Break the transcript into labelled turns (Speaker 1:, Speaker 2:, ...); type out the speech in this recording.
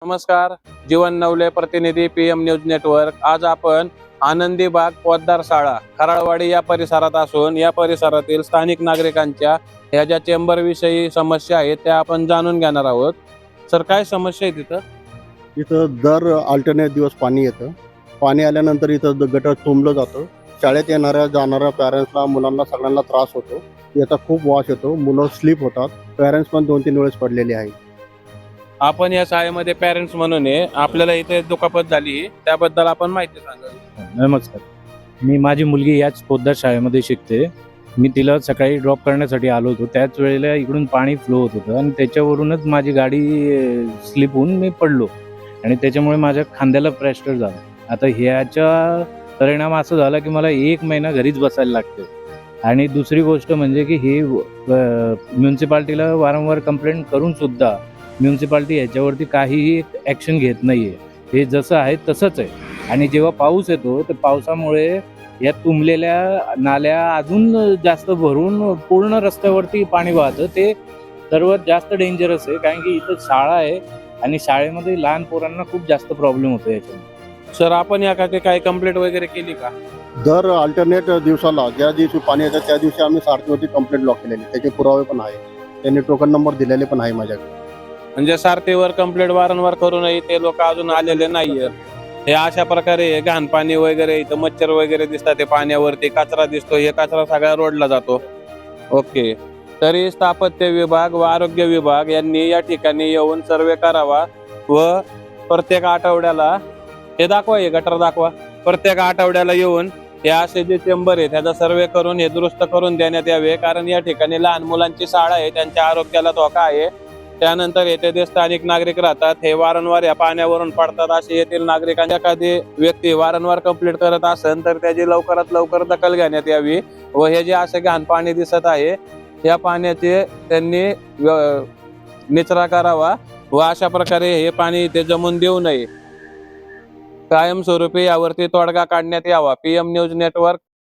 Speaker 1: नमस्कार. जीवन नवले, प्रतिनिधी PM news network. आज आपण आनंदी बाग पोद्दार शाळा खराळवाडी या परिसरात असून या परिसरातील स्थानिक नागरिकांच्या ह्या ज्या चेंबर विषयी समस्या आहेत त्या आपण जाणून घेणार आहोत. सर, काय समस्या आहे तिथं?
Speaker 2: इथं दर अल्टरनेट दिवस पाणी येतं. पाणी आल्यानंतर इथं गटर तुंबलं जातं. शाळेत येणाऱ्या जाणाऱ्या पॅरेंट्सला, मुलांना सगळ्यांना त्रास होतो. याचा खूप वास येतो. मुलं स्लीप होतात. पॅरेंट्स पण 2-3 वेळेस पडलेले आहेत.
Speaker 1: आपण या शाळेमध्ये पॅरेंट्स म्हणून आहे. आपल्याला इथे दुखापत झाली, त्याबद्दल आपण माहिती सांगावी.
Speaker 3: नमस्कार. माझी मुलगी याच पोद्दार शाळेमध्ये शिकते. मी तिला सकाळी ड्रॉप करण्यासाठी आलो होतो. त्याच वेळेला इकडून पाणी फ्लो होत होतं आणि त्याच्यावरूनच माझी गाडी स्लिप होऊन मी पडलो आणि त्याच्यामुळे माझ्या खांद्याला फ्रॅक्चर झालं. आता ह्याचा परिणाम असा झाला की मला 1 महिना घरीच बसायला लागते. आणि दुसरी गोष्ट म्हणजे की हे म्युन्सिपाल्टीला वारंवार कंप्लेंट करून सुद्धा म्युन्सिपाल्टी ह्याच्यावरती काहीही ॲक्शन घेत नाही आहे. हे जसं आहे तसंच आहे. आणि जेव्हा पाऊस येतो तर पावसामुळे या तुंबलेल्या नाल्या अजून जास्त भरून पूर्ण रस्त्यावरती पाणी वाहतं. ते सर्वात जास्त डेंजरस आहे, कारण की इथं शाळा आहे आणि शाळेमध्ये लहान पोरांना खूप जास्त प्रॉब्लेम होतो याच्यामुळे.
Speaker 1: सर, आपण याकडे काही कंप्लेंट वगैरे केली का?
Speaker 2: दर अल्टरनेट दिवसाला ज्या दिवशी पाणी येतं त्या दिवशी आम्ही सारथीवरती कंप्लेंट लॉक केलेली. त्याचे पुरावे पण आहे. त्यांनी टोकन नंबर दिलेले पण आहे माझ्याकडे.
Speaker 1: म्हणजे सारथीवर कंप्लेंट वारंवार करूनही ते लोक अजून आलेले नाहीये. हे अशा प्रकारे घाण पाणी वगैरे, इथं मच्छर वगैरे दिसतात, ते पाण्यावरती कचरा दिसतो, हे कचरा सगळा रोडला जातो. ओके. तरी स्थापत्य विभाग व आरोग्य विभाग यांनी या ठिकाणी येऊन सर्वे करावा व प्रत्येक आठवड्याला हे दाखवा, हे गटर दाखवा. प्रत्येक आठवड्याला येऊन हे असे जे चेंबर आहे त्याचा सर्वे करून हे दुरुस्त करून देण्यात यावे, कारण या ठिकाणी लहान मुलांची शाळा आहे, त्यांच्या आरोग्याला धोका आहे. त्यानंतर येथे जे स्थानिक नागरिक राहतात हे वारंवार या पाण्यावरून पडतात. असे येथील नागरिकांच्या एखादी व्यक्ती वारंवार कंप्लेंट करत असेल तर त्याची लवकरात लवकर दखल घेण्यात यावी व हे जे असे घाण पाणी दिसत आहे या पाण्याचे त्यांनी निचरा करावा व अशा प्रकारे हे पाणी इथे जमून देऊ नये. कायमस्वरूपी यावरती तोडगा काढण्यात यावा. PM news network